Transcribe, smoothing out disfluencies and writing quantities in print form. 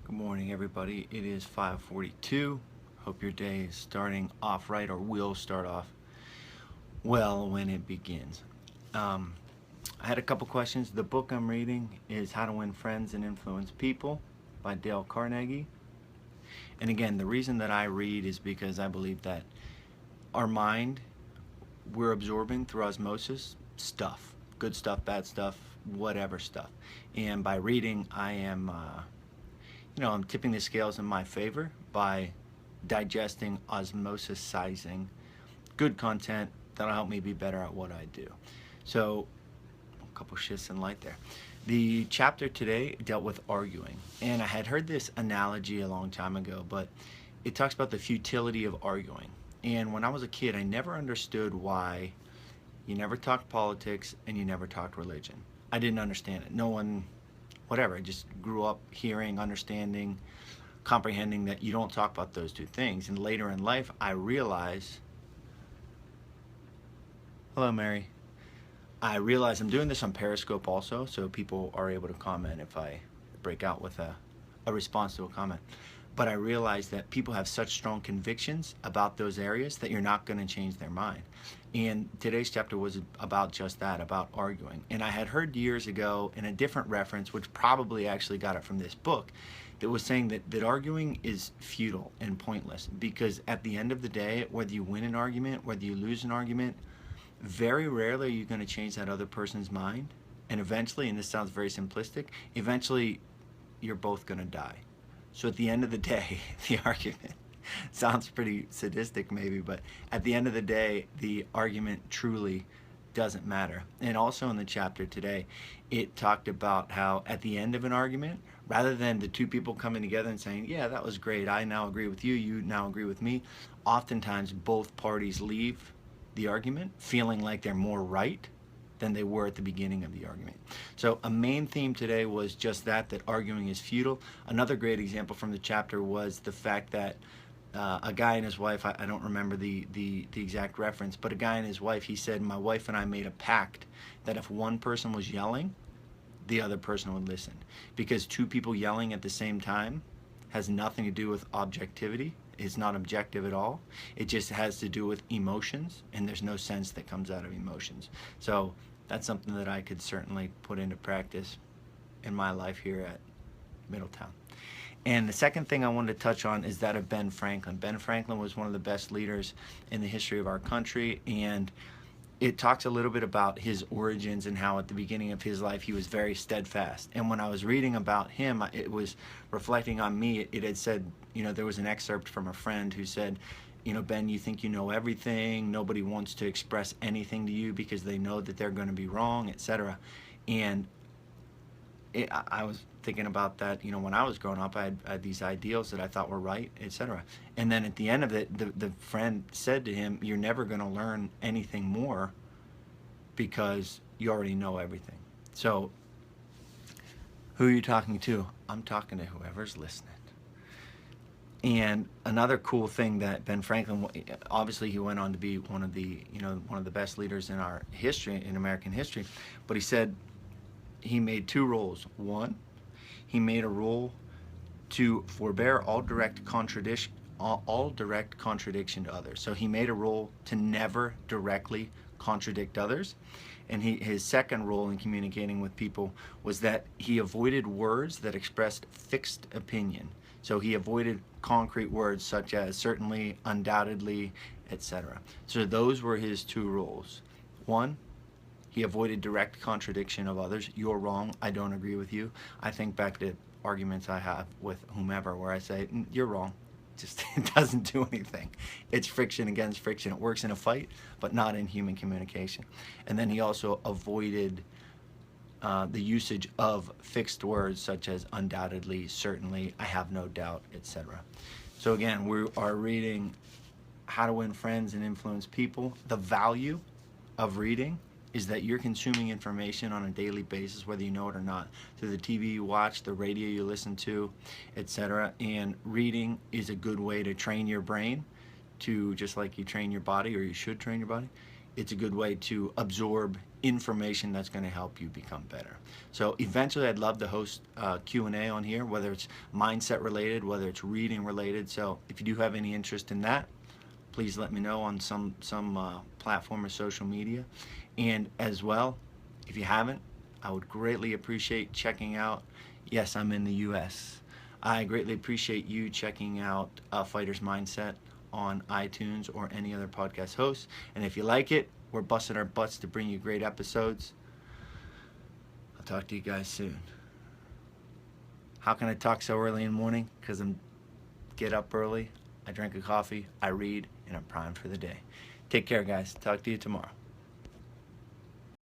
Good morning, everybody. It is 5:42. Hope your day is starting off right, or will start off well when it begins. Um, I had a couple questions. The book I'm reading is How to Win Friends and Influence People by Dale Carnegie. And again, the reason that I read is because I believe that our mind, we're absorbing through osmosis stuff, good stuff, bad stuff, whatever stuff. And by reading, I am I'm tipping the scales in my favor by digesting, osmosisizing good content that'll help me be better at what I do. So, a couple shifts in light there. The chapter today dealt with arguing, and I had heard this analogy a long time ago, but it talks about the futility of arguing. And when I was a kid, I never understood why you never talked politics and you never talked religion. I didn't understand it. No one, whatever. I just grew up hearing, understanding, comprehending that you don't talk about those two things. And later in life, I realized, hello, Mary. I realize I'm doing this on Periscope also, so people are able to comment if I break out with a response to a comment. But I realize that people have such strong convictions about those areas that you're not going to change their mind. And today's chapter was about just that, about arguing. And I had heard years ago in a different reference, which probably actually got it from this book, that was saying that arguing is futile and pointless, because at the end of the day, whether you win an argument, whether you lose an argument, very rarely are you going to change that other person's mind. And eventually, and this sounds very simplistic, eventually you're both going to die. So at the end of the day, the argument sounds pretty sadistic maybe, but at the end of the day, the argument truly doesn't matter. And also in the chapter today, it talked about how at the end of an argument, rather than the two people coming together and saying, yeah, that was great, I now agree with you, you now agree with me, oftentimes both parties leave the argument feeling like they're more right than they were at the beginning of the argument. So a main theme today was just that arguing is futile. Another great example from the chapter was the fact that a guy and his wife, I don't remember the exact reference, but a guy and his wife, he said, my wife and I made a pact that if one person was yelling, the other person would listen. Because two people yelling at the same time has nothing to do with objectivity. It's not objective at all. It just has to do with emotions, and there's no sense that comes out of emotions. So that's something that I could certainly put into practice in my life here at Middletown. And the second thing I wanted to touch on is that of Ben Franklin. Ben Franklin was one of the best leaders in the history of our country, and it talks a little bit about his origins and how at the beginning of his life he was very steadfast. And when I was reading about him, it was reflecting on me. It had said, there was an excerpt from a friend who said, Ben, you think you know everything. Nobody wants to express anything to you because they know that they're going to be wrong, etc. And I was thinking about that, when I was growing up, I had these ideals that I thought were right, etc. And then at the end of it, the friend said to him, you're never going to learn anything more because you already know everything. So who are you talking to? I'm talking to whoever's listening. And another cool thing that Ben Franklin, obviously he went on to be one of the best leaders in our history, in American history, but he said he made two rules. One, he made a rule to forbear all direct contradiction to others. So he made a rule to never directly contradict others. And his second rule in communicating with people was that he avoided words that expressed fixed opinion. So he avoided concrete words such as certainly, undoubtedly, etc. So those were his two rules. One, he avoided direct contradiction of others. You're wrong. I don't agree with you. I think back to arguments I have with whomever where I say, you're wrong. Just it doesn't do anything. It's friction against friction. It works in a fight, but not in human communication. And then he also avoided the usage of fixed words such as undoubtedly, certainly, I have no doubt, etc. So again, we are reading How to Win Friends and Influence People. The value of reading is that you're consuming information on a daily basis, whether you know it or not, through the TV you watch, the radio you listen to, etc. And reading is a good way to train your brain to, just like you train your body, or you should train your body, it's a good way to absorb information that's going to help you become better. So eventually I'd love to host Q&A on here, whether it's mindset related, whether it's reading related. So if you do have any interest in that, please let me know on some platform or social media. And as well, if you haven't, I would greatly appreciate checking out, yes, I'm in the US. I greatly appreciate you checking out Fighter's Mindset on iTunes or any other podcast host. And if you like it, we're busting our butts to bring you great episodes. I'll talk to you guys soon. How can I talk so early in the morning? Because I'm get up early, I drink a coffee, I read, and I'm primed for the day. Take care, guys. Talk to you tomorrow.